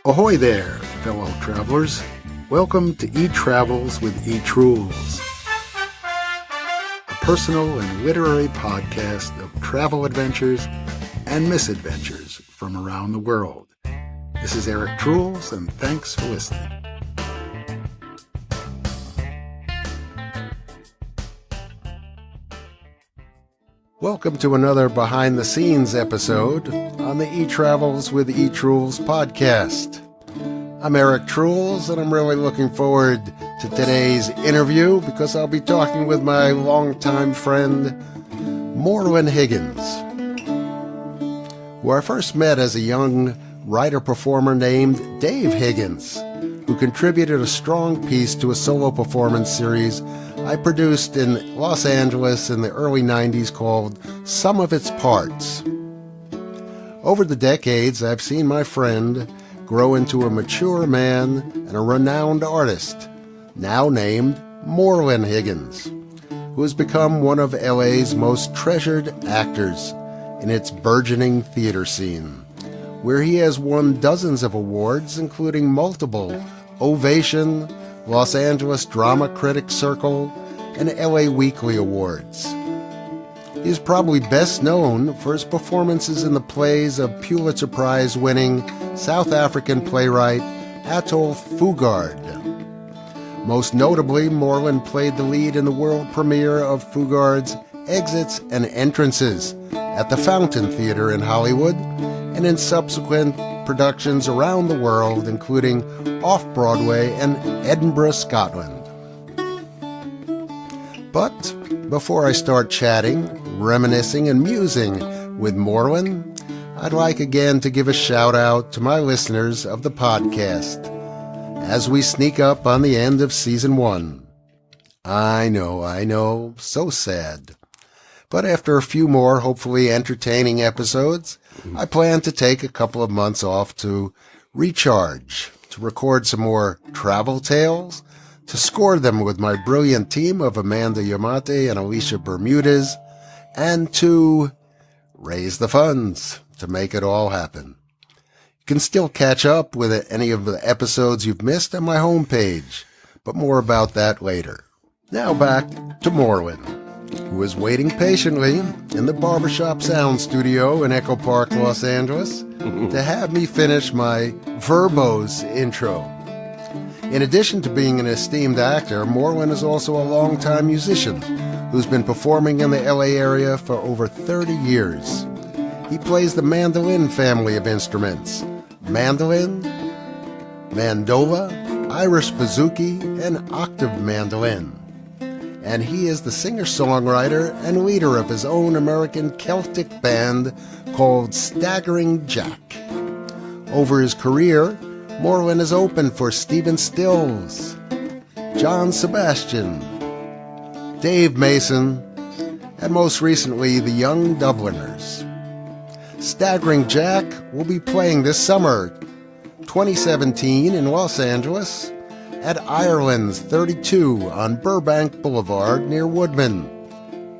Ahoy there, fellow travelers. Welcome to E-Travels with Trules, a personal and literary podcast of travel adventures and misadventures from around the world. This is Eric Trules, and thanks for listening. Welcome to another behind-the-scenes episode on the E-Travels with Trules podcast. I'm Eric Trules, and I'm really looking forward to today's interview because I'll be talking with my longtime friend, Morlan Higgins, who I first met as a young writer-performer named Dave Higgins, who contributed a strong piece to a solo performance series I produced in Los Angeles in the early 90s called Some of Its Parts. Over the decades, I've seen my friend grow into a mature man and a renowned artist, now named Morlan Higgins, who has become one of LA's most treasured actors in its burgeoning theater scene, where he has won dozens of awards, including multiple Ovation, Los Angeles Drama Critics Circle, and LA Weekly Awards. He is probably best known for his performances in the plays of Pulitzer-Pfrize winning South African playwright Athol Fugard. Most notably, Morlan played the lead in the world premiere of Fugard's Exits and Entrances at the Fountain Theater in Hollywood and in subsequent productions around the world, including off-Broadway and Edinburgh, Scotland. But before I start chatting, reminiscing, and musing with Morlan, I'd like again to give a shout-out to my listeners of the podcast as we sneak up on the end of Season 1. I know, so sad. But after a few more, hopefully entertaining episodes, I plan to take a couple of months off to recharge, to record some more travel tales, to score them with my brilliant team of Amanda Yamate and Alicia Bermudez, and to raise the funds to make it all happen. You can still catch up with any of the episodes you've missed on my homepage, but more about that later. Now back to Morlan, who is waiting patiently in the Barbershop Sound Studio in Echo Park, Los Angeles, to have me finish my verbose intro. In addition to being an esteemed actor, Morlan is also a longtime musician who's been performing in the LA area for over 30 years. He plays the mandolin family of instruments: mandolin, mandola, Irish bouzouki, and octave mandolin. And he is the singer-songwriter and leader of his own American Celtic band called Staggering Jack. Over his career, Morlan has opened for Stephen Stills, John Sebastian, Dave Mason, and most recently, the Young Dubliners. Staggering Jack will be playing this summer, 2017, in Los Angeles, at Ireland's 32 on Burbank Boulevard near Woodman.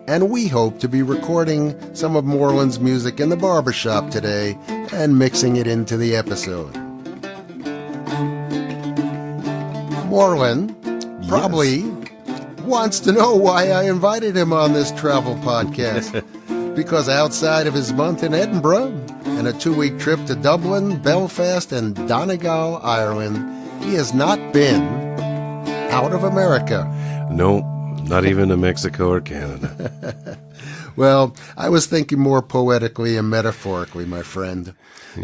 And we hope to be recording some of Morlan's music in the barbershop today and mixing it into the episode. Morlan probably wants to know why I invited him on this travel podcast. Because outside of his month in Edinburgh and a 2-week trip to Dublin, Belfast, and Donegal, Ireland, he has not been out of America. No, not even to Mexico or Canada. Well, I was thinking more poetically and metaphorically, my friend.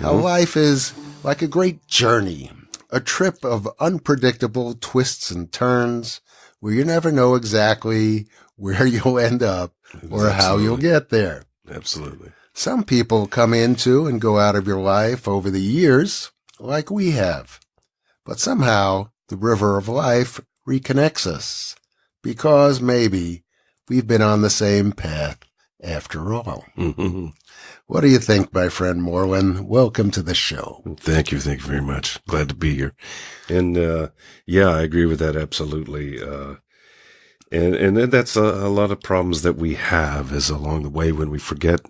How life is like a great journey, a trip of unpredictable twists and turns where you never know exactly where you'll end up or how you'll get there. Absolutely. Some people come into and go out of your life over the years, like we have. But somehow the river of life reconnects us, because maybe we've been on the same path after all. Mm-hmm. What do you think, my friend Morlan? Welcome to the show. Thank you very much. Glad to be here. And I agree with that absolutely. And that's a lot of problems that we have is along the way when we forget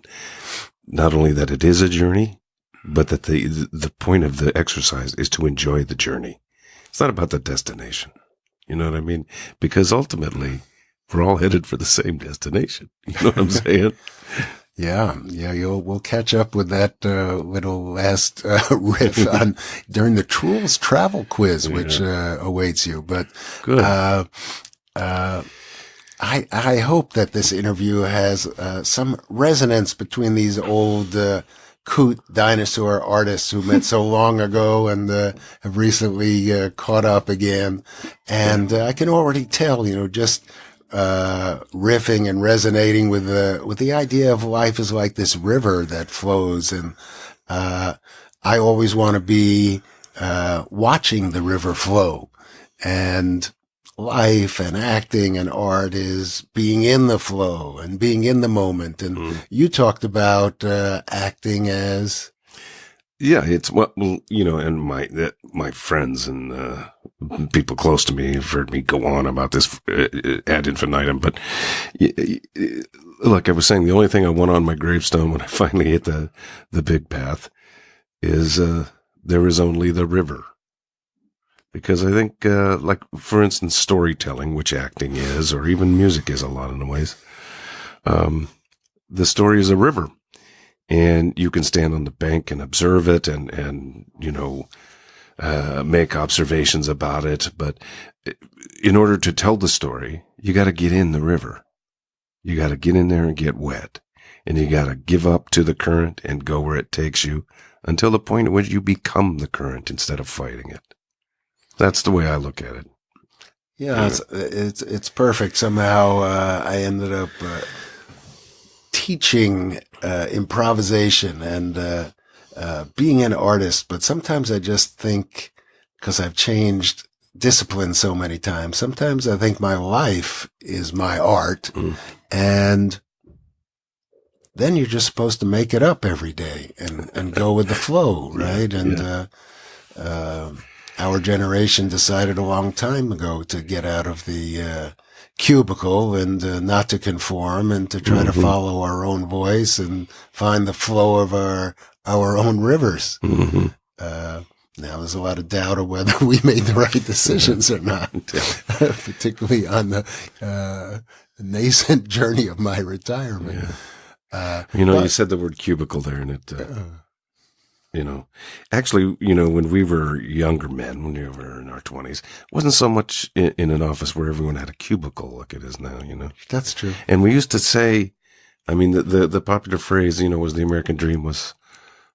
not only that it is a journey, but that the point of the exercise is to enjoy the journey. It's not about the destination. You know what I mean? Because ultimately, we're all headed for the same destination. You know what I'm saying? Yeah. We'll catch up with that little last riff on during the Trules travel quiz, which awaits you. But good. I hope that this interview has some resonance between these old coot dinosaur artists who met so long ago and have recently caught up again. And I can already tell, just riffing and resonating with the idea of life is like this river that flows. And I always want to be watching the river flow. And life and acting and art is being in the flow and being in the moment. And you talked about acting as... Yeah, it's and my friends and people close to me have heard me go on about this ad infinitum. But like I was saying, the only thing I want on my gravestone when I finally hit the big path is there is only the river. Because I think, like, for instance, storytelling, which acting is, or even music is a lot of the ways, the story is a river. And you can stand on the bank and observe it and make observations about it. But in order to tell the story, you got to get in the river. You got to get in there and get wet. And you got to give up to the current and go where it takes you until the point at which you become the current instead of fighting it. That's the way I look at it. Yeah, it's perfect. Somehow I ended up teaching improvisation and being an artist, but sometimes I just think, because I've changed discipline so many times, sometimes I think my life is my art, and then you're just supposed to make it up every day and go with the flow, right? Our generation decided a long time ago to get out of the cubicle and not to conform and to try to follow our own voice and find the flow of our own rivers. Now there's a lot of doubt of whether we made the right decisions or not, particularly on the nascent journey of my retirement. You said the word cubicle there, and it... actually, when we were younger men, when we were in our 20s, it wasn't so much in an office where everyone had a cubicle like it is now, That's true. And we used to say, the popular phrase, was the American dream was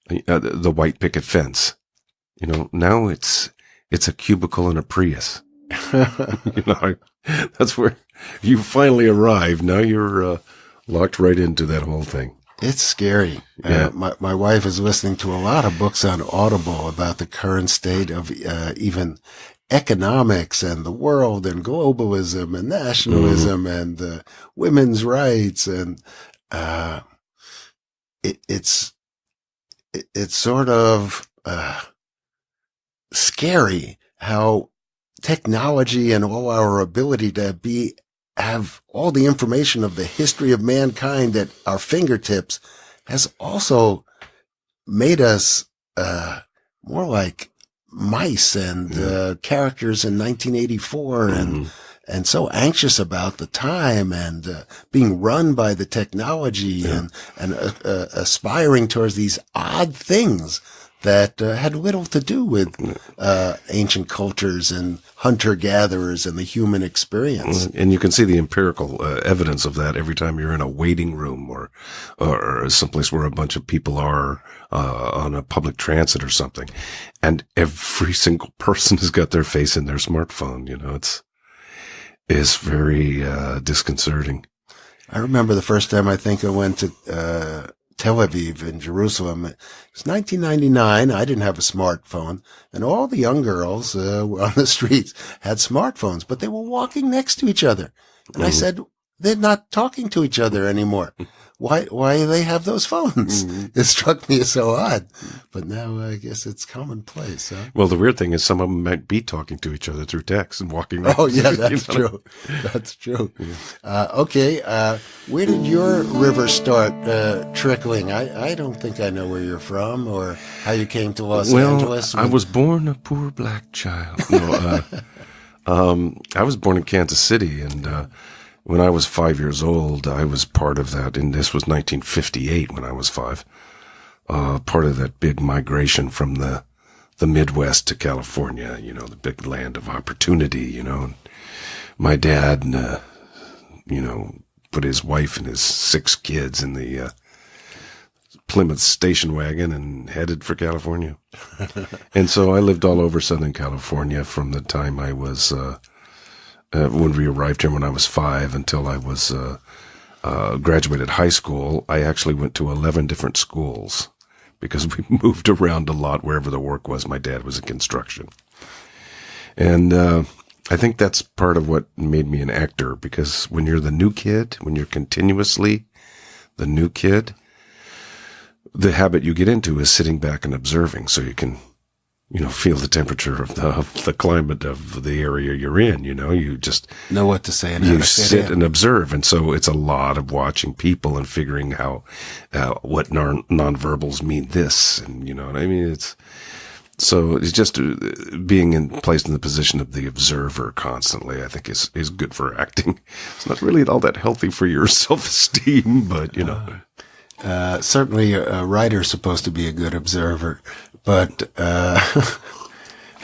the white picket fence. Now it's a cubicle and a Prius. That's where you finally arrive. Now you're locked right into that whole thing. It's scary. Yeah. My wife is listening to a lot of books on Audible about the current state of even economics and the world and globalism and nationalism and women's rights. And it's sort of scary how technology and all our ability to have all the information of the history of mankind at our fingertips has also made us more like mice and characters in 1984 and so anxious about the time and being run by the technology and aspiring towards these odd things that had little to do with ancient cultures and hunter-gatherers and the human experience. And you can see the empirical evidence of that every time you're in a waiting room or someplace where a bunch of people are on a public transit or something. And every single person has got their face in their smartphone. It's very disconcerting. I remember the first time I think I went to Tel Aviv in Jerusalem. It was 1999. I didn't have a smartphone, and all the young girls on the streets had smartphones, but they were walking next to each other. And I said, they're not talking to each other anymore. Why do they have those phones? It struck me as so odd, but now I guess it's commonplace, huh? Well, the weird thing is some of them might be talking to each other through text and walking around. Oh, yeah, that's true. That's true. Okay, where did your river start trickling? I don't think I know where you're from or how you came to Los Angeles. I was born a poor black child. No, I was born in Kansas City, and when I was 5 years old, I was part of that, and this was 1958 when I was 5, part of that big migration from the Midwest to California, the big land of opportunity, And my dad, put his wife and his 6 kids in the Plymouth station wagon and headed for California. And so I lived all over Southern California from the time I was when we arrived here when I was 5 until I was graduated high school. I actually went to 11 different schools because we moved around a lot wherever the work was. My dad was in construction. And I think that's part of what made me an actor, because when you're the new kid, when you're continuously the new kid, the habit you get into is sitting back and observing so you can feel the temperature of the climate of the area you're in, you just know what to say and you sit and observe. And so it's a lot of watching people and figuring how, what nonverbals mean this. And you know what I mean? It's just being placed in the position of the observer constantly, I think is good for acting. It's not really all that healthy for your self-esteem, but certainly a writer's supposed to be a good observer. But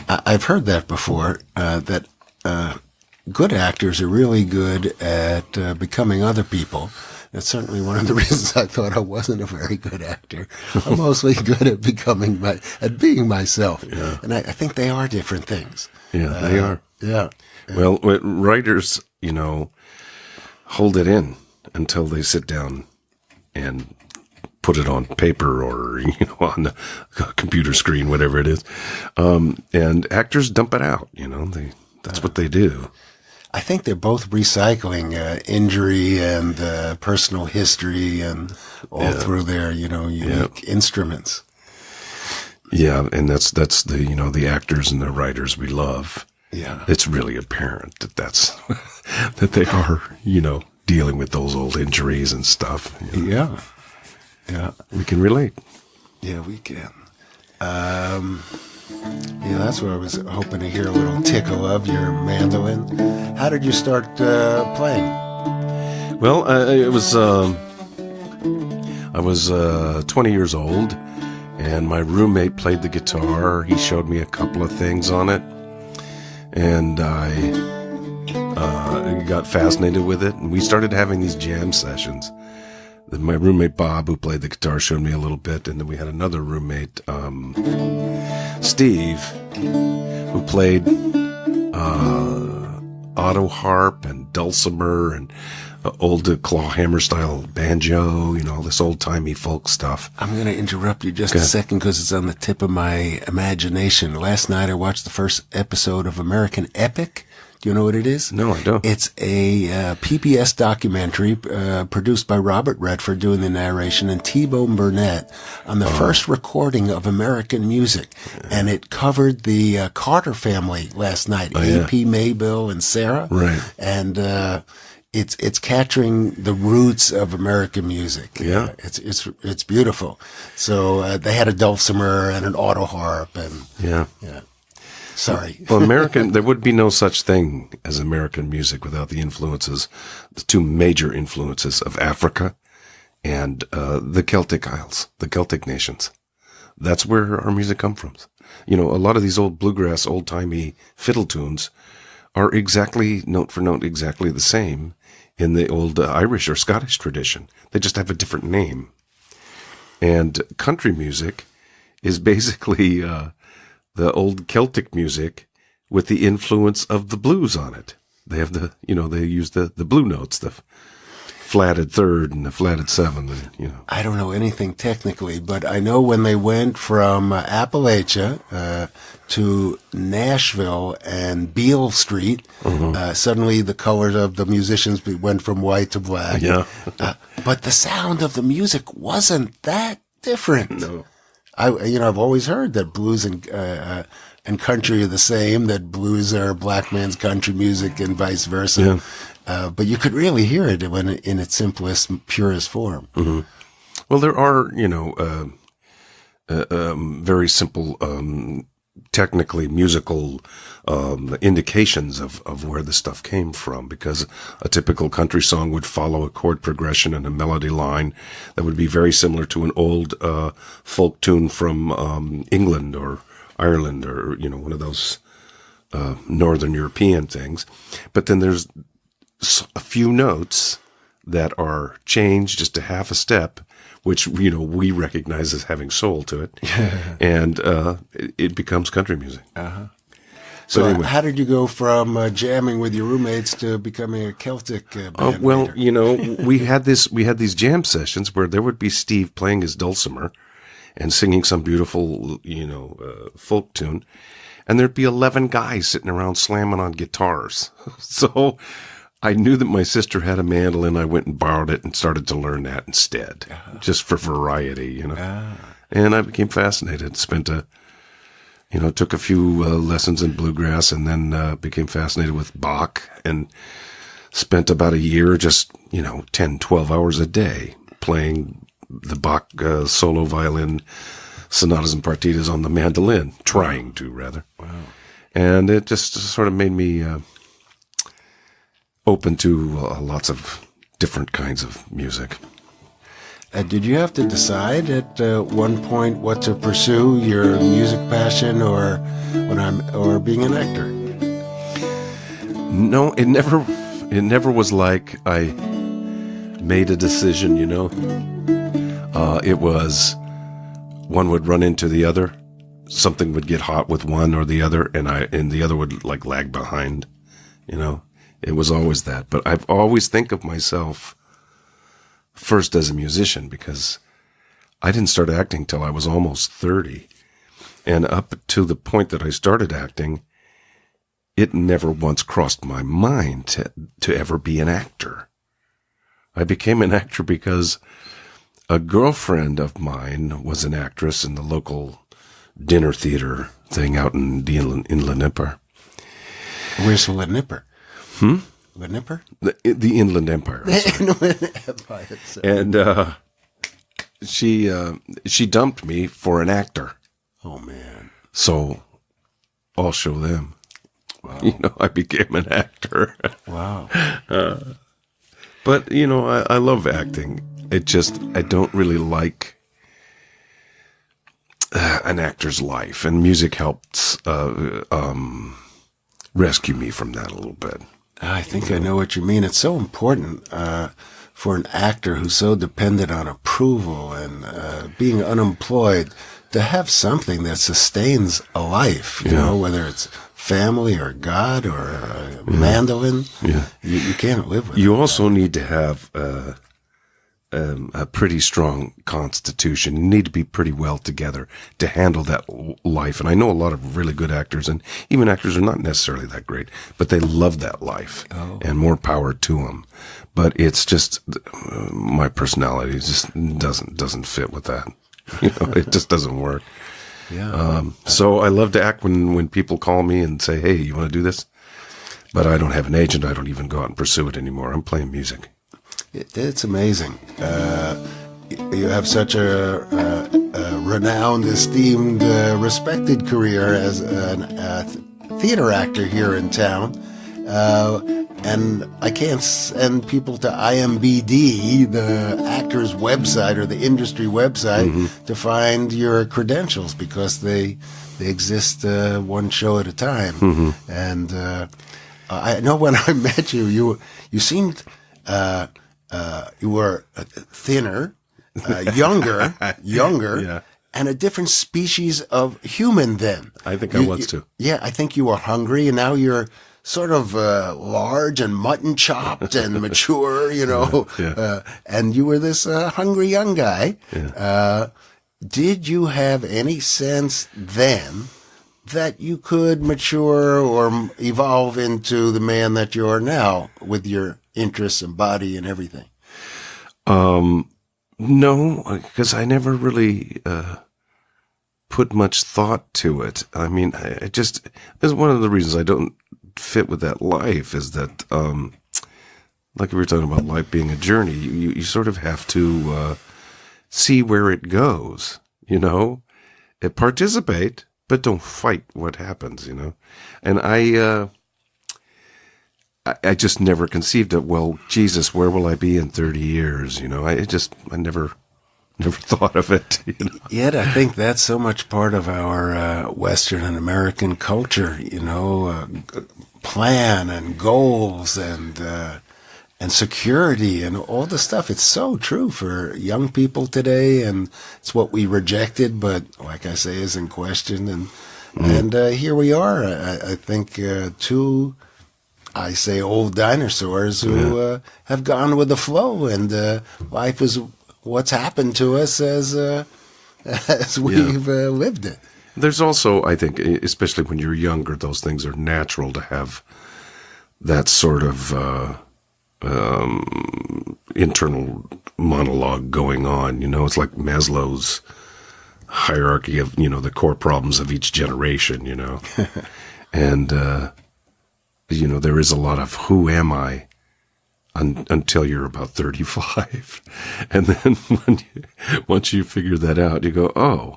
I've heard that before, that good actors are really good at becoming other people. That's certainly one of the reasons I thought I wasn't a very good actor. I'm mostly good at being myself. Yeah. And I think they are different things. Yeah, they are. Yeah. Well, writers, hold it in until they sit down and put it on paper or, on the computer screen, whatever it is. And actors dump it out, that's what they do. I think they're both recycling injury and personal history and all through their, unique instruments. Yeah, and that's the, the actors and the writers we love. Yeah. It's really apparent that they are, dealing with those old injuries and stuff. Yeah. Yeah. We can relate. Yeah, we can. That's what I was hoping to hear a little tickle of, your mandolin. How did you start playing? Well, I was 20 years old, and my roommate played the guitar. He showed me a couple of things on it, and I got fascinated with it, and we started having these jam sessions. My roommate Bob, who played the guitar, showed me a little bit, and then we had another roommate, Steve, who played auto harp and dulcimer and old clawhammer style banjo, all this old timey folk stuff. I'm going to interrupt you just a second because it's on the tip of my imagination. Last night I watched the first episode of American Epic. Do you know what it is? No, I don't. It's a PBS documentary produced by Robert Redford doing the narration and T-Bone Burnett on the first recording of American music. And it covered the Carter family last night, A.P. Maybill and Sarah. Right. And it's capturing the roots of American music. Yeah. It's beautiful. So they had a dulcimer and an auto harp and yeah. Sorry. Well, there would be no such thing as American music without the two major influences of Africa and the Celtic Isles, the Celtic nations. That's where our music comes from. A lot of these old bluegrass, old-timey fiddle tunes are exactly, note for note, exactly the same in the old Irish or Scottish tradition. They just have a different name. And country music is basically the old Celtic music with the influence of the blues on it. They have they use the blue notes, the flatted third and a flatted seventh, and, you know. I don't know anything technically, but I know when they went from Appalachia to Nashville and Beale Street, suddenly the colors of the musicians went from white to black. Yeah. But the sound of the music wasn't that different. No. I've always heard that blues and country are the same, that blues are black man's country music and vice versa. Yeah. But you could really hear it when in its simplest, purest form. Mm-hmm. Well, there are, very simple, technically musical indications of where the stuff came from, because a typical country song would follow a chord progression and a melody line that would be very similar to an old folk tune from England or Ireland, or one of those Northern European things. But then there's a few notes that are changed just a half a step, which, we recognize as having soul to it. And it becomes country music. Uh-huh. So anyway, how did you go from jamming with your roommates to becoming a Celtic band leader? we had these jam sessions where there would be Steve playing his dulcimer and singing some beautiful, folk tune. And there'd be 11 guys sitting around slamming on guitars. So I knew that my sister had a mandolin. I went and borrowed it and started to learn that instead, just for variety, And I became fascinated. Took a few lessons in bluegrass, and then became fascinated with Bach, and spent about a year just, 10, 12 hours a day playing the Bach solo violin sonatas and partitas on the mandolin, trying to, rather. Wow. And it just sort of made me open to lots of different kinds of music. Did you have to decide at one point what to pursue, your music passion or being an actor? No, it never was like I made a decision, It was one would run into the other. Something would get hot with one or the other, and the other would lag behind, It was always that. But I've always think of myself first as a musician, because I didn't start acting till I was almost 30. And up to the point that I started acting, it never once crossed my mind to ever be an actor. I became an actor because a girlfriend of mine was an actress in the local dinner theater thing out in Inland Empire. Where's Inland Empire? Inland Empire? The Inland Empire. Inland Empire. And she dumped me for an actor. Oh, man. So I'll show them. Wow. I became an actor. Wow. But, I love acting. I don't really like an actor's life, and music helps rescue me from that a little bit. I think I know what you mean. It's so important for an actor who's so dependent on approval and being unemployed to have something that sustains a life, whether it's family or God or a mandolin. Yeah. You can't live with it. You also need to have a pretty strong constitution. You need to be pretty well together to handle that life. And I know a lot of really good actors, and even actors are not necessarily that great, but they love that life, and more power to them. But it's just my personality just doesn't fit with that. It just doesn't work. Yeah. So I love to act when people call me and say, "Hey, you want to do this?" But I don't have an agent. I don't even go out and pursue it anymore. I'm playing music. It's amazing. You have such a renowned, esteemed, respected career as a theater actor here in town. And I can't send people to IMBD, the actor's website or the industry website, to find your credentials, because they exist one show at a time. And I know when I met you seemed... you were thinner, younger, Yeah. and a different species of human then. I think I was too. Yeah, I think you were hungry, and now you're sort of large and mutton chopped and mature, and you were this hungry young guy. Yeah. Did you have any sense then that you could mature or evolve into the man that you are now with your interests and body and everything? No, because I never really put much thought to it. I mean, that's one of the reasons I don't fit with that life is that, like we were talking about life being a journey, you sort of have to see where it goes, participate, but don't fight what happens, And I just never conceived of, well, Jesus, where will I be in 30 years? I never thought of it. Yet I think that's so much part of our Western and American culture, plan and goals and security and all the stuff. It's so true for young people today, and it's what we rejected, but like I say, isn't questioned. And here we are. I think two, I say, old dinosaurs who have gone with the flow, and life is what's happened to us as we've lived it. There's also, I think, especially when you're younger, those things are natural to have that sort of internal monologue going on. It's like Maslow's hierarchy of, the core problems of each generation, And, there is a lot of who am I until you're about 35. And then once you figure that out, you go, oh,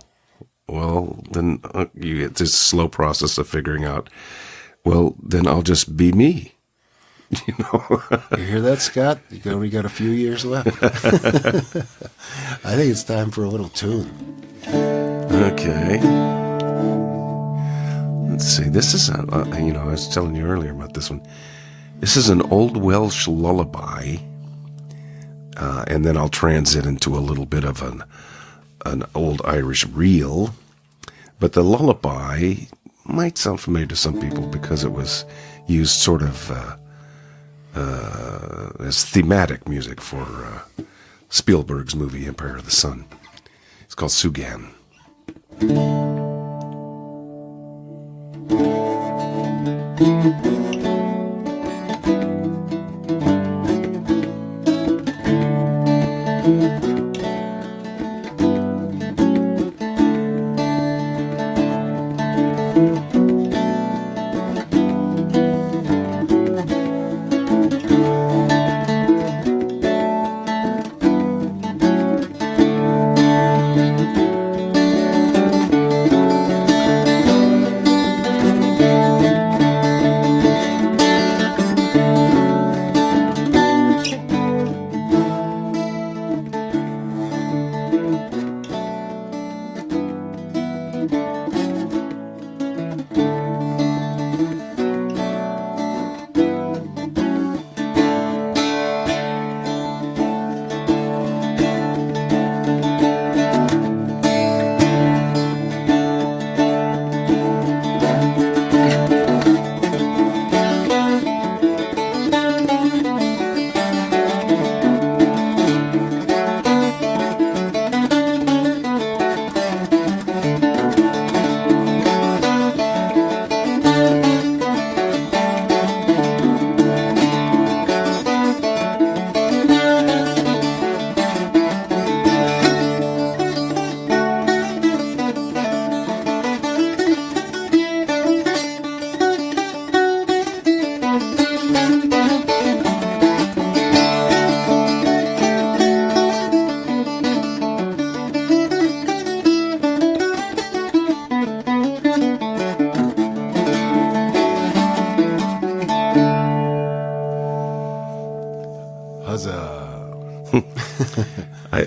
well, then you get this slow process of figuring out, well, then I'll just be me. You hear that, Scott? You only got a few years left. I think it's time for a little tune. Okay. Let's see. This is, I was telling you earlier about this one. This is an old Welsh lullaby, and then I'll transit into a little bit of an old Irish reel. But the lullaby might sound familiar to some people because it was used sort of as thematic music for Spielberg's movie Empire of the Sun. It's called Sugan.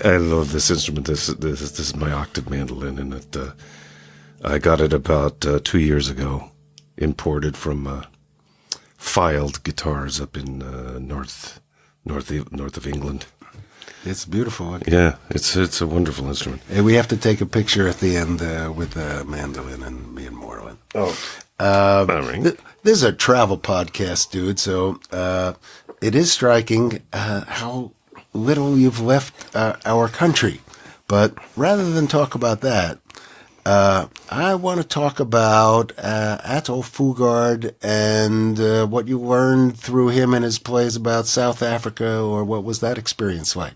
I love this instrument. This is my octave mandolin, and I got it about 2 years ago, imported from Filed Guitars up in north of England. It's beautiful. Yeah, it's a wonderful instrument. Hey, we have to take a picture at the end with the mandolin and me and Morlan. Oh, this is a travel podcast, dude. So it is striking how little you've left our country. But rather than talk about that, I want to talk about Athol Fugard and what you learned through him and his plays about South Africa, or what was that experience like?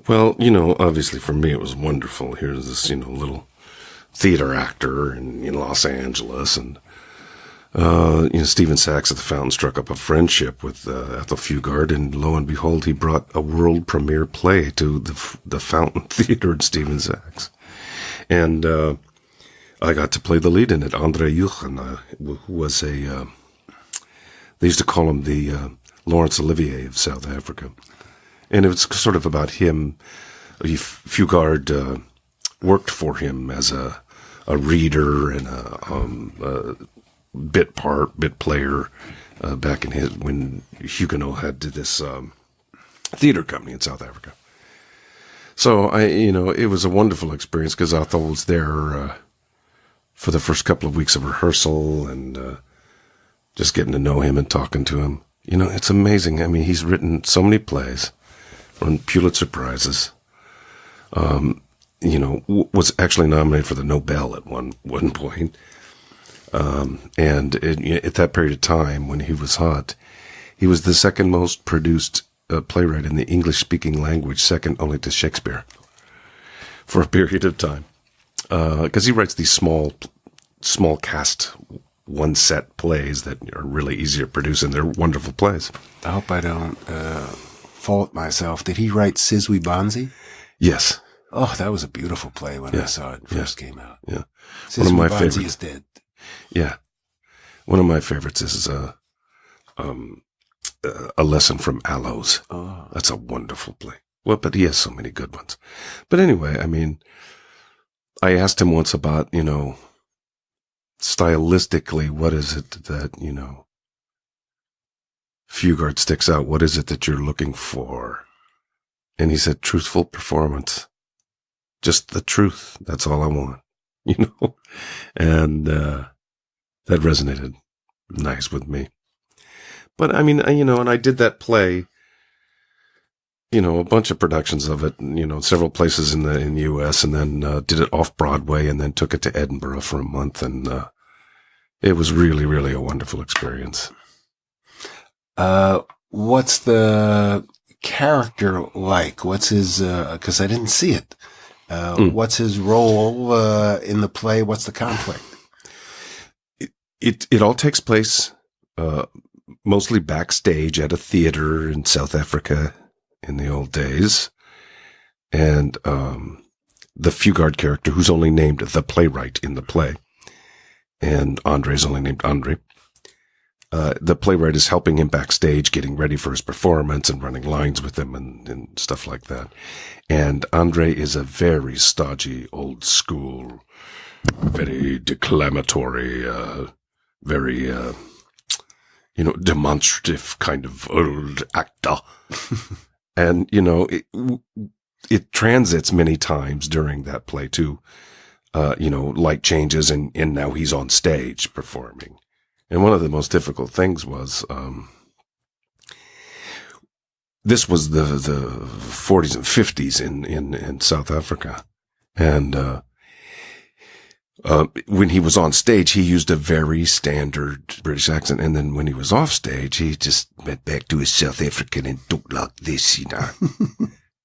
Well, obviously for me it was wonderful. Here's this, little theater actor in Los Angeles, and Stephen Sachs at the Fountain struck up a friendship with Athol Fugard, and lo and behold, he brought a world premiere play to the Fountain Theater in Stephen Sachs. And I got to play the lead in it. Andre Juchen, who was they used to call him the Laurence Olivier of South Africa. And it was sort of about him. Fugard worked for him as a reader and a bit player back in when Huguenot had this theater company in South Africa. So it was a wonderful experience because Athol was there for the first couple of weeks of rehearsal and just getting to know him and talking to him. It's amazing. I mean, he's written so many plays, won Pulitzer-Prizes. Was actually nominated for the Nobel at one point. And at that period of time when he was hot, he was the second most produced playwright in the English-speaking language, second only to Shakespeare, for a period of time. Because he writes these small cast, one-set plays that are really easy to produce, and they're wonderful plays. I hope I don't fault myself. Did he write Sizwe Bonzi? Yes. Oh, that was a beautiful play when I saw it first came out. Yeah. One of my favorites is dead. Yeah. One of my favorites is A Lesson from Aloes. Oh. That's a wonderful play. Well, but he has so many good ones. But anyway, I mean, I asked him once about, stylistically, what is it that, Fugard sticks out? What is it that you're looking for? And he said, truthful performance. Just the truth. That's all I want, and that resonated nice with me. But I mean, and I did that play, a bunch of productions of it, several places in the U.S., and then did it off Broadway, and then took it to Edinburgh for a month, and it was really, really a wonderful experience. What's the character like? What's his? Because I didn't see it. What's his role in the play? What's the conflict? It all takes place mostly backstage at a theater in South Africa in the old days. And the Fugard character, who's only named the playwright in the play, and Andre's only named Andre, the playwright is helping him backstage, getting ready for his performance and running lines with him and stuff like that. And Andre is a very stodgy, old school, very declamatory, very, demonstrative kind of old actor. And, it transits many times during that play too. Light changes and now he's on stage performing. And one of the most difficult things was, this was the 40s and 50s in South Africa. And, when he was on stage, he used a very standard British accent. And then when he was off stage, he just went back to his South African and talked like this,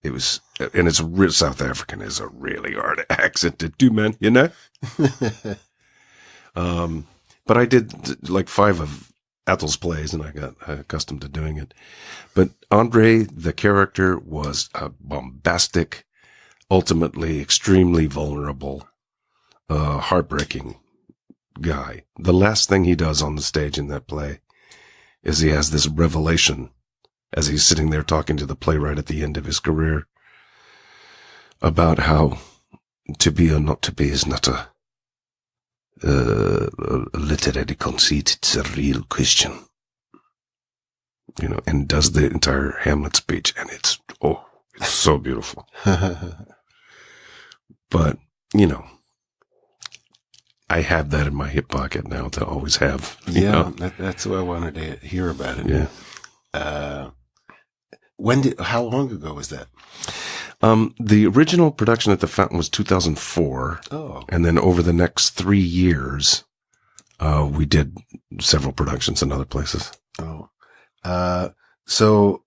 It was, and South African is a really hard accent to do, man, But I did like 5 of Athol's plays and I got accustomed to doing it. But Andre, the character, was a bombastic, ultimately extremely vulnerable, heartbreaking guy. The last thing he does on the stage in that play is he has this revelation as he's sitting there talking to the playwright at the end of his career about how to be or not to be is not a literary conceit. It's a real question, and does the entire Hamlet speech. And it's, It's so beautiful. But, you know, I have that in my hip pocket now to always have. Yeah, that's what I wanted to hear about it. Yeah. How long ago was that? The original production at the Fountain was 2004. Oh. And then over the next 3 years, we did several productions in other places. Oh. So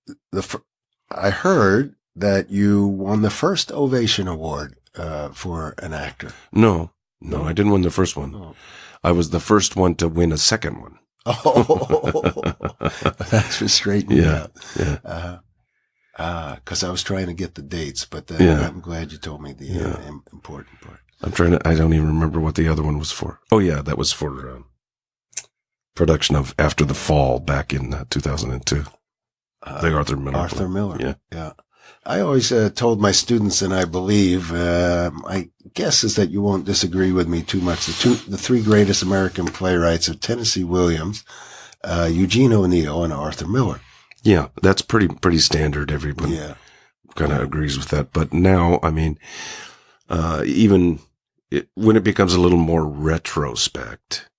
I heard that you won the first Ovation Award, for an actor. No, I didn't win the first one. Oh. I was the first one to win a second one. Oh, that's for straightening out. Yeah. Because I was trying to get the dates, but I'm glad you told me the important part. I don't even remember what the other one was for. Oh yeah, that was for production of After the Fall back in 2002. The Arthur Miller. Arthur Miller. Yeah. I always told my students, and I believe, my guess is that you won't disagree with me too much. The three greatest American playwrights are Tennessee Williams, Eugene O'Neill, and Arthur Miller. Yeah, that's pretty standard. Everyone kind of agrees with that. But now, I mean, when it becomes a little more retrospect,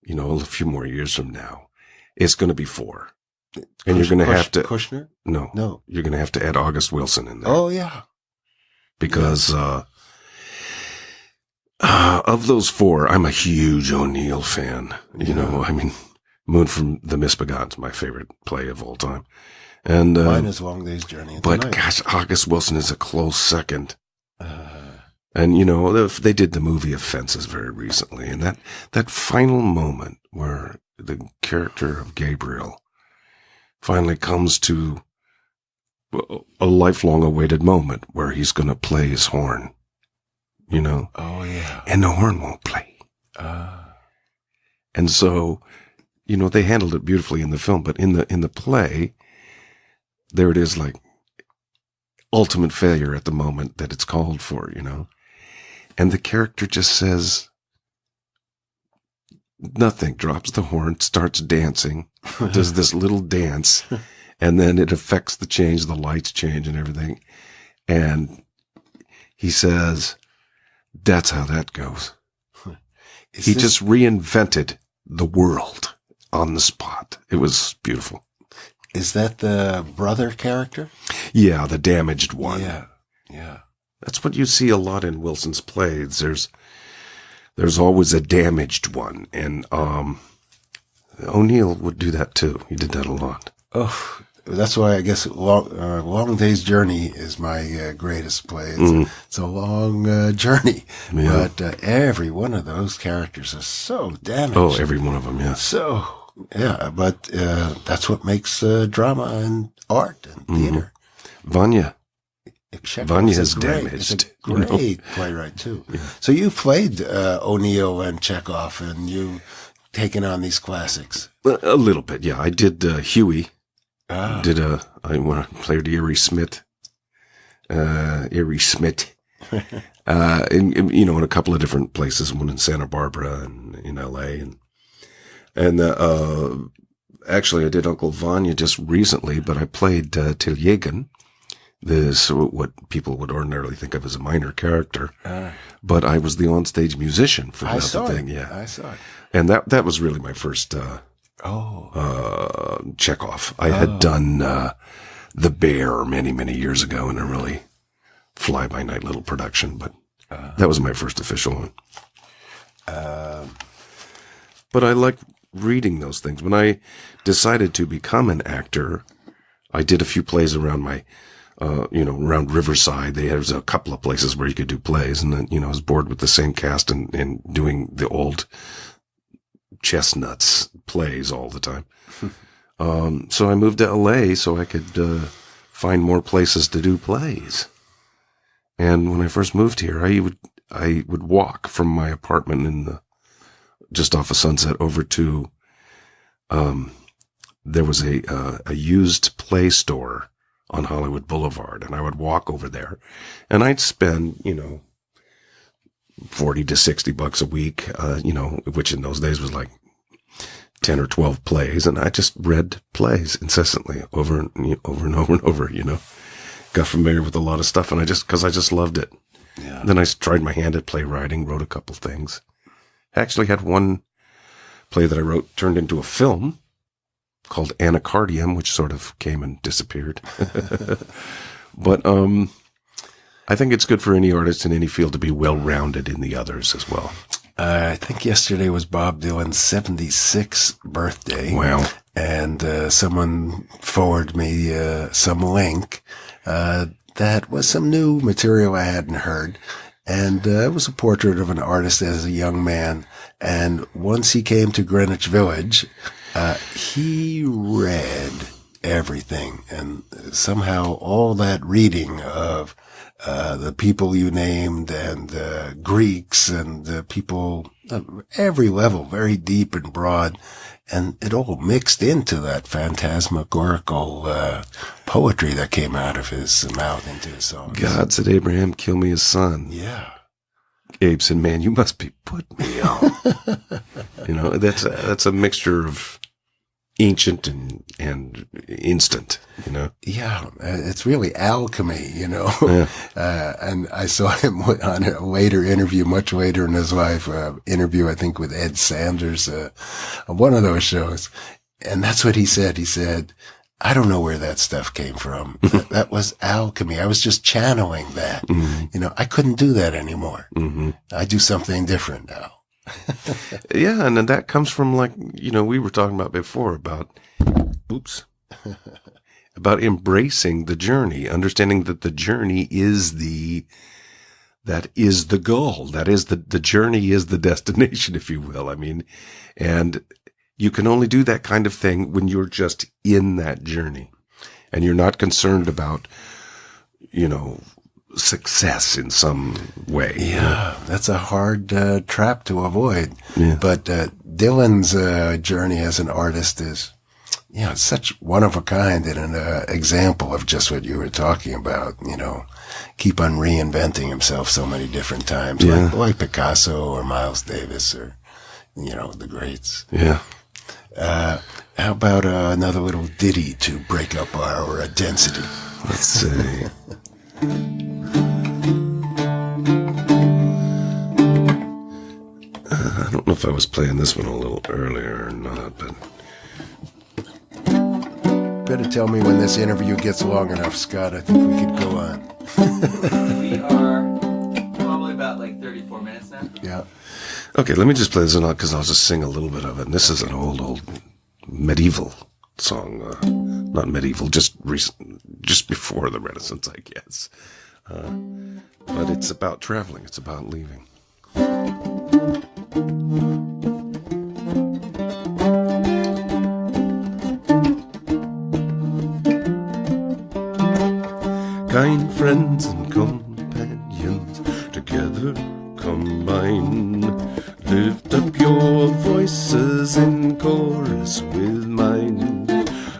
you know, a few more years from now, it's going to be 4. And you're going to have to... Kushner? No. You're going to have to add August Wilson in there. Oh, yeah. Because of those 4, I'm a huge O'Neill fan. You know, I mean, Moon from the Misbegotten is my favorite play of all time. And mine is Long Day's Journey. But gosh, August Wilson is a close second. And, you know, they did the movie Offenses very recently. And that final moment where the character of Gabriel finally comes to a lifelong awaited moment where he's going to play his horn, you know? Oh, yeah. And the horn won't play. And so, you know, they handled it beautifully in the film, but in the play, there it is, like ultimate failure at the moment that it's called for, you know? And the character just says nothing, drops the horn, starts dancing, does this little dance, and then it affects the change, the lights change and everything. And he says, that's how that goes. He just reinvented the world on the spot. It was beautiful. Is that the brother character? Yeah, the damaged one. Yeah. That's what you see a lot in Wilson's plays. There's always a damaged one. And O'Neill would do that too. He did that a lot. Oh, that's why I guess Long Day's Journey is my greatest play. It's a long journey. Yeah. But every one of those characters is so damaged. Oh, every one of them, yeah. So, yeah, but that's what makes drama and art and theater. Vanya. Vanya is damaged. It's a great playwright, too. Yeah. So you played O'Neill and Chekhov, and you've taken on these classics. A little bit, yeah. I did Huey. I played Erie Smith. In a couple of different places, one in Santa Barbara and in LA. And actually, I did Uncle Vanya just recently, but I played Tilyagin. This, what people would ordinarily think of as a minor character, but I was the onstage musician for that thing. Yeah, I saw it, and that was really my first Chekhov. I had done The Bear many years ago in a really fly by night little production, but that was my first official one. But I like reading those things. When I decided to become an actor, I did a few plays around around Riverside. There's a couple of places where you could do plays, and then, I was bored with the same cast and doing the old chestnuts plays all the time. So I moved to LA so I could find more places to do plays. And when I first moved here, I would walk from my apartment just off of Sunset over to there was a used play store on Hollywood Boulevard, and I would walk over there, and I'd spend, $40 to $60 a week, which in those days was like 10 or 12 plays, and I just read plays incessantly over and over, got familiar with a lot of stuff, and because I just loved it. Yeah. Then I tried my hand at playwriting, wrote a couple things. Actually had one play that I wrote turned into a film called Anacardium, which sort of came and disappeared. But I think it's good for any artist in any field to be well-rounded in the others as well. I think yesterday was Bob Dylan's 76th birthday. Wow. And someone forwarded me some link that was some new material I hadn't heard. And it was a portrait of an artist as a young man. And once he came to Greenwich Village, he read everything. And somehow all that reading of the people you named and the Greeks and the people every level, very deep and broad. And it all mixed into that phantasmagorical poetry that came out of his mouth into his songs. God said, Abraham, kill me his son. Yeah. Abe said, man, you must be putting me on. That's a mixture of ancient and instant, Yeah, it's really alchemy, Yeah. And I saw him on a later interview, much later in his life, interview, I think, with Ed Sanders, on one of those shows. And that's what he said. He said, I don't know where that stuff came from. That was alchemy. I was just channeling that. Mm-hmm. I couldn't do that anymore. Mm-hmm. I do something different now. Yeah, and then that comes from, like, we were talking about before about embracing the journey, understanding that the journey is the goal. That is the journey is the destination, if you will. I mean, and you can only do that kind of thing when you're just in that journey and you're not concerned about, success in some way. Yeah, that's a hard trap to avoid. Yeah. But Dylan's journey as an artist is, such one of a kind and an example of just what you were talking about. Keep on reinventing himself so many different times, yeah. like Picasso or Miles Davis or the greats. Yeah. How about another little ditty to break up our density? Let's see. I don't know if I was playing this one a little earlier or not, but better tell me when this interview gets long enough, Scott. I think we could go on. We are probably about 34 minutes now. Yeah. Okay, let me just play this one out because I'll just sing a little bit of it. And this is an old medieval song. Not medieval, just before the Renaissance, I guess. But it's about traveling. It's about leaving. Kind friends and companions together combine. Lift up your voices in chorus with mine.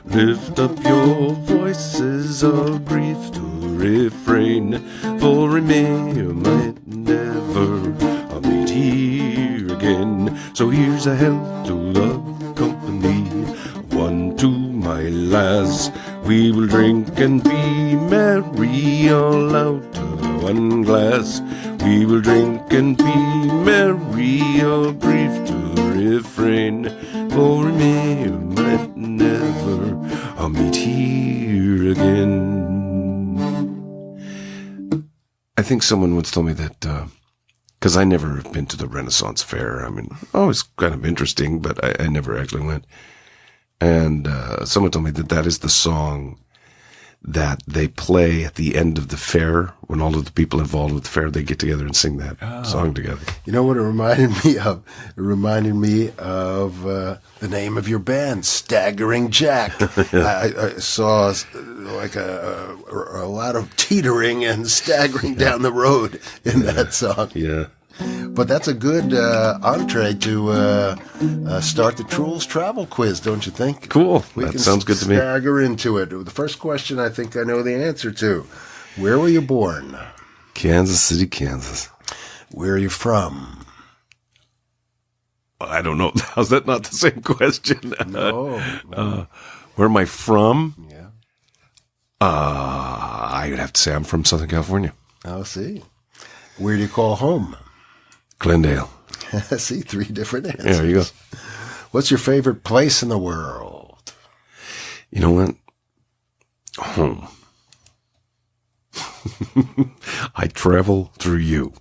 Lift up your voices of grief to refrain. For we may or might never meet here again. So here's a health to love company. One to my lass. We will drink and be merry all out of one glass. We will drink and be merry, all grief to refrain. For we may or might never meet here again. I think someone once told me that, because I never have been to the Renaissance Fair. I mean, always kind of interesting, but I never actually went. And someone told me that is the song that they play at the end of the fair. When all of the people involved with the fair, they get together and sing that song together. You know what it reminded me of? It reminded me of the name of your band, Staggering Jack. I saw like a lot of teetering and staggering down the road in that song. Yeah. But that's a good entree to start the Trules travel quiz, don't you think? Cool. That sounds good to me. Stagger into it. The first question I think I know the answer to. Where were you born? Kansas City, Kansas. Where are you from? I don't know. How's that not the same question? No. Where am I from? Yeah. I would have to say I'm from Southern California. I'll see. Where do you call home? Glendale. See, 3 different answers. Yeah, there you go. What's your favorite place in the world? You know what? Home. I travel through you.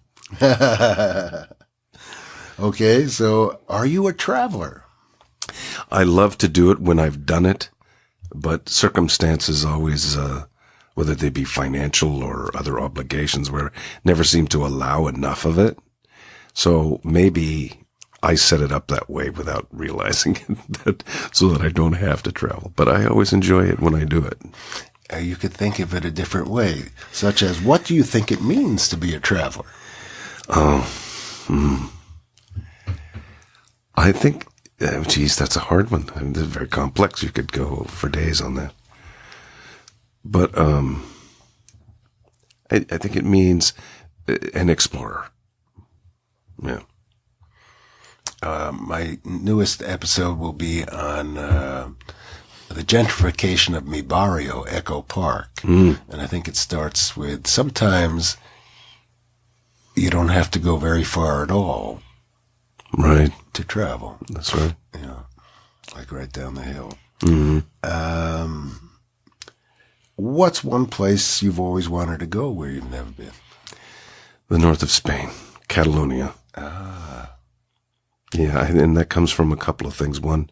Okay, so are you a traveler? I love to do it when I've done it, but circumstances always, whether they be financial or other obligations, where never seem to allow enough of it. So maybe I set it up that way without realizing it, so that I don't have to travel. But I always enjoy it when I do it. You could think of it a different way, such as, what do you think it means to be a traveler? I think, that's a hard one. I mean, this is very complex. You could go for days on that. But I think it means an explorer. Yeah. My newest episode will be on the gentrification of mi barrio, Echo Park. And I think it starts with, sometimes you don't have to go very far at all. Right. To travel. That's right. Yeah. Like right down the hill. Mm-hmm. What's one place you've always wanted to go where you've never been? The north of Spain, Catalonia. Yeah, and that comes from a couple of things. One,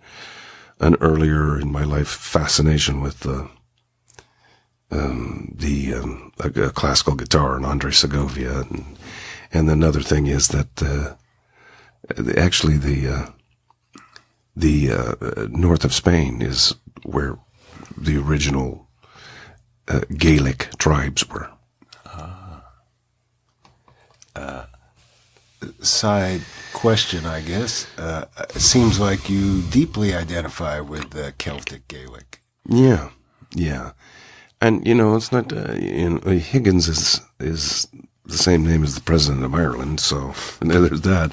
an earlier in my life fascination with a classical guitar and Andre Segovia, and another thing is that actually the north of Spain is where the original Gaelic tribes were. Side question, I guess. It seems like you deeply identify with Celtic Gaelic. Yeah, yeah. And, it's not, Higgins is the same name as the president of Ireland, so there's that.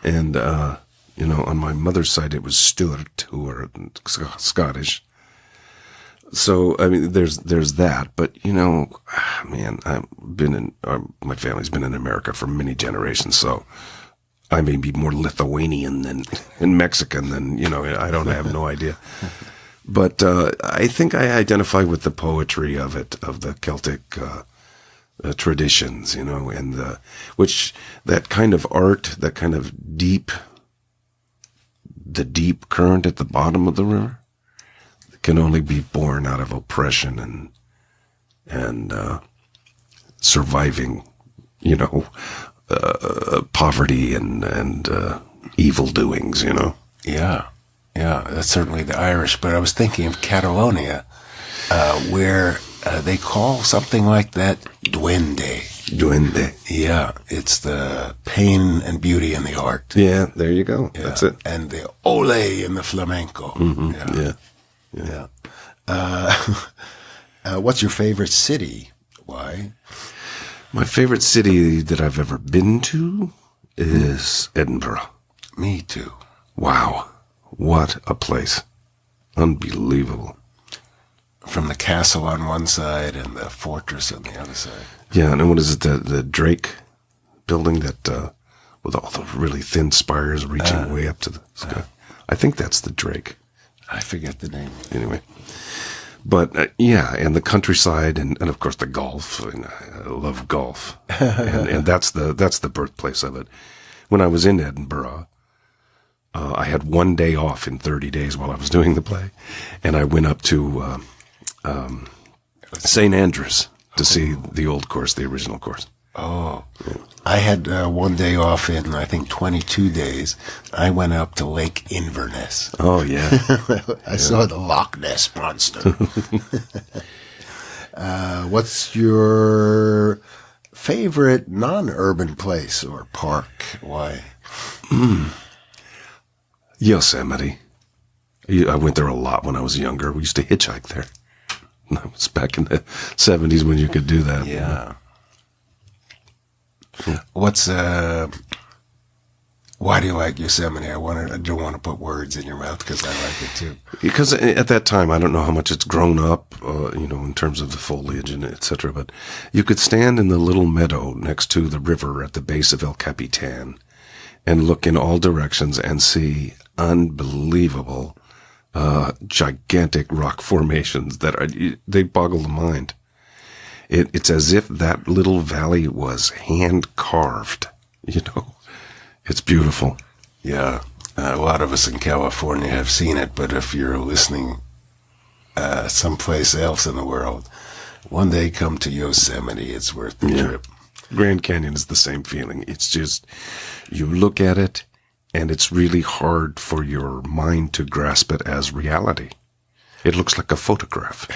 And, on my mother's side, it was Stuart, who are Scottish. So, I mean, there's that. But, man, my family's been in America for many generations, so I may be more Lithuanian than Mexican than, I don't have no idea. But I think I identify with the poetry of it, of the Celtic traditions, and which that kind of art, that kind of the deep current at the bottom of the river can only be born out of oppression and surviving, poverty and evil doings, Yeah, that's certainly the Irish. But I was thinking of Catalonia, where they call something like that duende. Duende. Yeah, it's the pain and beauty in the art. Yeah, there you go. Yeah. That's it. And the ole in the flamenco. Mm-hmm. Yeah. What's your favorite city? Why? My favorite city that I've ever been to is Edinburgh. Me too. Wow. What a place. Unbelievable. From the castle on one side and the fortress on the other side. Yeah, and what is it, the Drake building that, with all the really thin spires reaching way up to the sky? I think that's the Drake. I forget the name. Anyway. But, yeah, and the countryside and of course the golf. And I love golf. and that's the birthplace of it. When I was in Edinburgh, I had one day off in 30 days while I was doing the play. And I went up to St. Andrews to see the old course, the original course. Oh. Yeah. I had one day off in, I think, 22 days. I went up to Lake Inverness. Oh, yeah. I saw the Loch Ness Monster. What's your favorite non-urban place or park? Why? Yosemite. I went there a lot when I was younger. We used to hitchhike there. That was back in the 70s when you could do that. Yeah. What's Why do you like Yosemite? I don't want to put words in your mouth because I like it too. Because at that time, I don't know how much it's grown up, in terms of the foliage and et cetera, but you could stand in the little meadow next to the river at the base of El Capitan and look in all directions and see unbelievable, gigantic rock formations they boggle the mind. It's as if that little valley was hand carved, It's beautiful. Yeah. A lot of us in California have seen it, but if you're listening someplace else in the world, one day come to Yosemite. It's worth the trip. Grand Canyon is the same feeling. It's just, you look at it, and it's really hard for your mind to grasp it as reality. It looks like a photograph.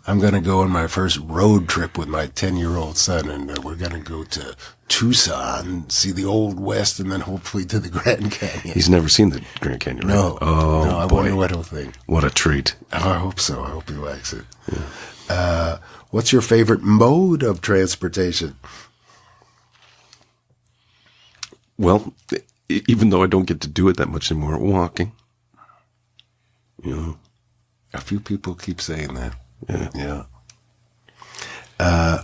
I'm going to go on my first road trip with my 10-year-old son, and we're going to go to Tucson, see the Old West, and then hopefully to the Grand Canyon. He's never seen the Grand Canyon, right? No. Oh, no, I boy. wonder what he'll think. What a treat. Oh, I hope so. I hope he likes it. Yeah. What's your favorite mode of transportation? Well, even though I don't get to do it that much anymore, walking. A few people keep saying that. Yeah.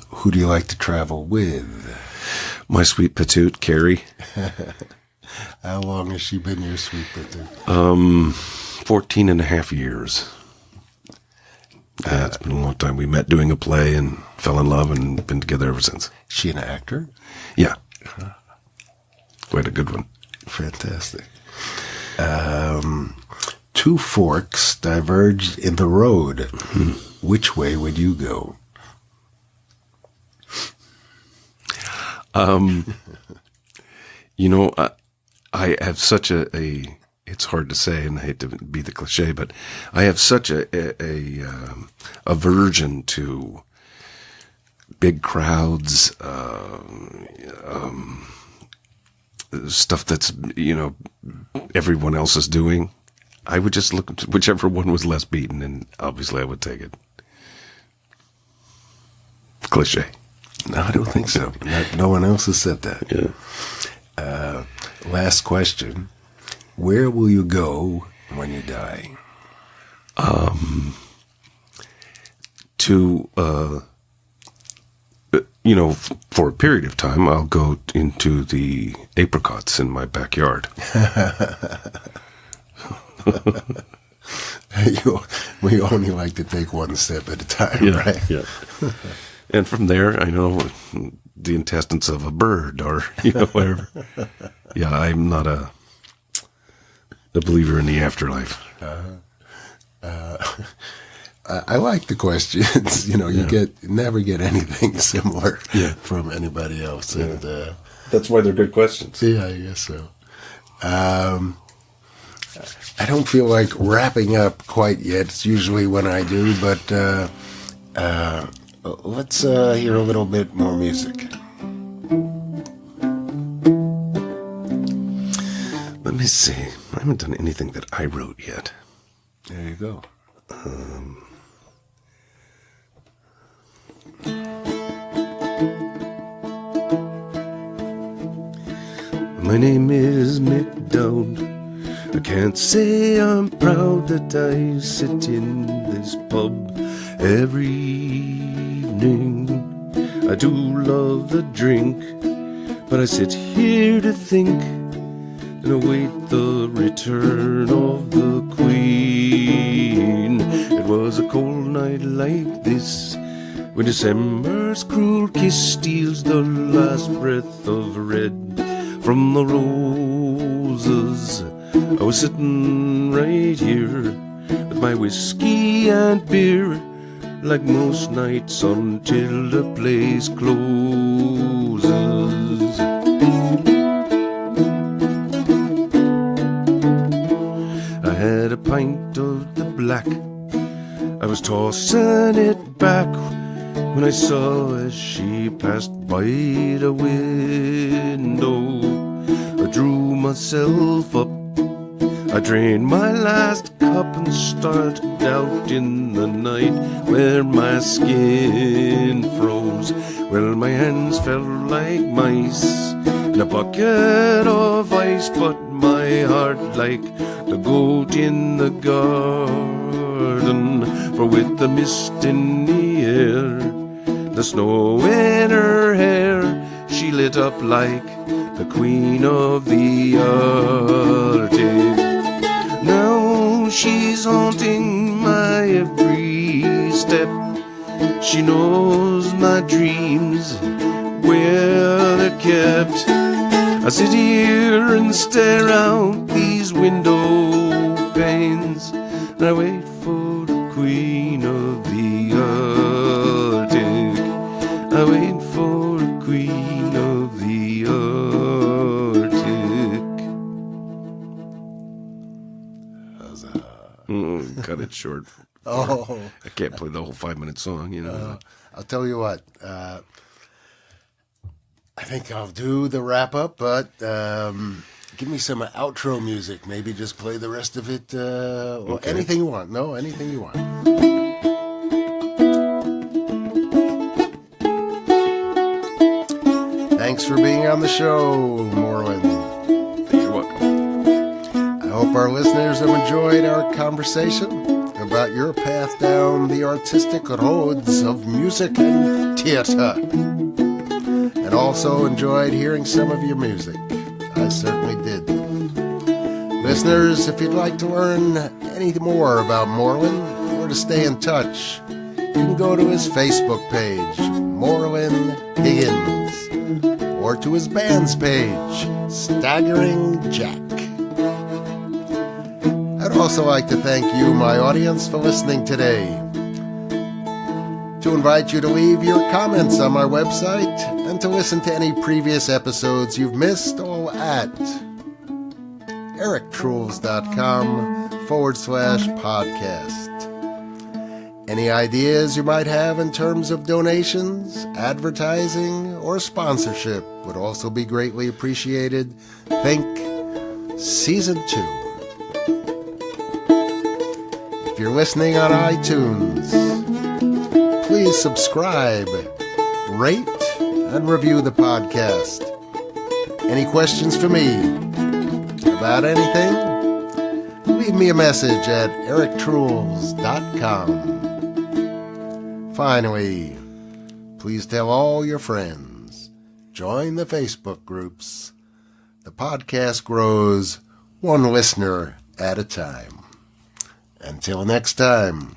Who do you like to travel with? My sweet patoot, Carrie. How long has she been your sweet patoot? 14 and a half years. Yeah, it's been a long time. We met doing a play and fell in love and been together ever since. Is she an actor? Yeah. Quite a good one. Fantastic. Two forks diverged in the road. Which way would you go? I have such a it's hard to say, and I hate to be the cliche, but I have such a aversion to big crowds, stuff that's, everyone else is doing. I would just look at whichever one was less beaten, and obviously I would take it. Cliche. No, I don't think so. No one else has said that. Yeah. Last question. Where will you go when you die? For a period of time, I'll go into the apricots in my backyard. We only like to take one step at a time, right? Yeah. And from there, I know the intestines of a bird or, whatever. Yeah, I'm not a believer in the afterlife. I like the questions. You never get anything similar from anybody else. Yeah. And, that's why they're good questions. Yeah, I guess so. I don't feel like wrapping up quite yet. It's usually when I do, but let's hear a little bit more music. Let me see. I haven't done anything that I wrote yet. There you go. My name is McDowd. I can't say I'm proud that I sit in this pub every evening. I do love the drink, but I sit here to think and await the return of the Queen. It was a cold night like this, when December's cruel kiss steals the last breath of red from the roses. I was sitting right here with my whiskey and beer, like most nights until the place closes. I had a pint of the black, I was tossing it back when I saw as she passed by the window. I drew myself up, I drained my last cup and started out in the night where my skin froze. Well, my hands felt like mice a bucket of ice, but my heart like the goat in the garden. For with the mist in the air, the snow in her hair, she lit up like the queen of the Arctic. Now she's haunting my every step. She knows my dreams, where they're kept. I sit here and stare out these window panes, and I wait for the queen of the Arctic. I wait for the queen of the Arctic. Cut it short. Oh, I can't play the whole 5-minute song, you know. I'll tell you what. I think I'll do the wrap up, but give me some outro music. Maybe just play the rest of it. Or Okay. anything you want. No, anything you want. Thanks for being on the show, Morlan. You're welcome. I hope our listeners have enjoyed our conversation about your path down the artistic roads of music and theater, and also enjoyed hearing some of your music. I certainly did. Listeners, if you'd like to learn any more about Morlan or to stay in touch, you can go to his Facebook page, Morlan Higgins, or to his band's page, Staggering Jack. I'd also like to thank you, my audience, for listening today. To invite you to leave your comments on my website and to listen to any previous episodes you've missed, all at erictrules.com/podcast. Any ideas you might have in terms of donations, advertising, or sponsorship would also be greatly appreciated. Think Season 2. If you're listening on iTunes, please subscribe, rate, and review the podcast. Any questions for me about anything? Leave me a message at erictrules.com. Finally, please tell all your friends. Join the Facebook groups. The podcast grows one listener at a time. Until next time,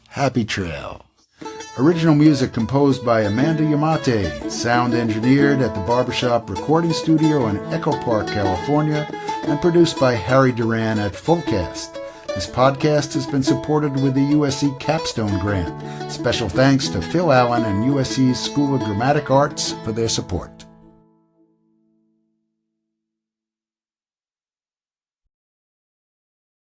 happy trail. Original music composed by Amanda Yamate, sound engineered at the Barbershop Recording Studio in Echo Park, California, and produced by Harry Duran at Fullcast. This podcast has been supported with the USC Capstone Grant. Special thanks to Phil Allen and USC's School of Dramatic Arts for their support.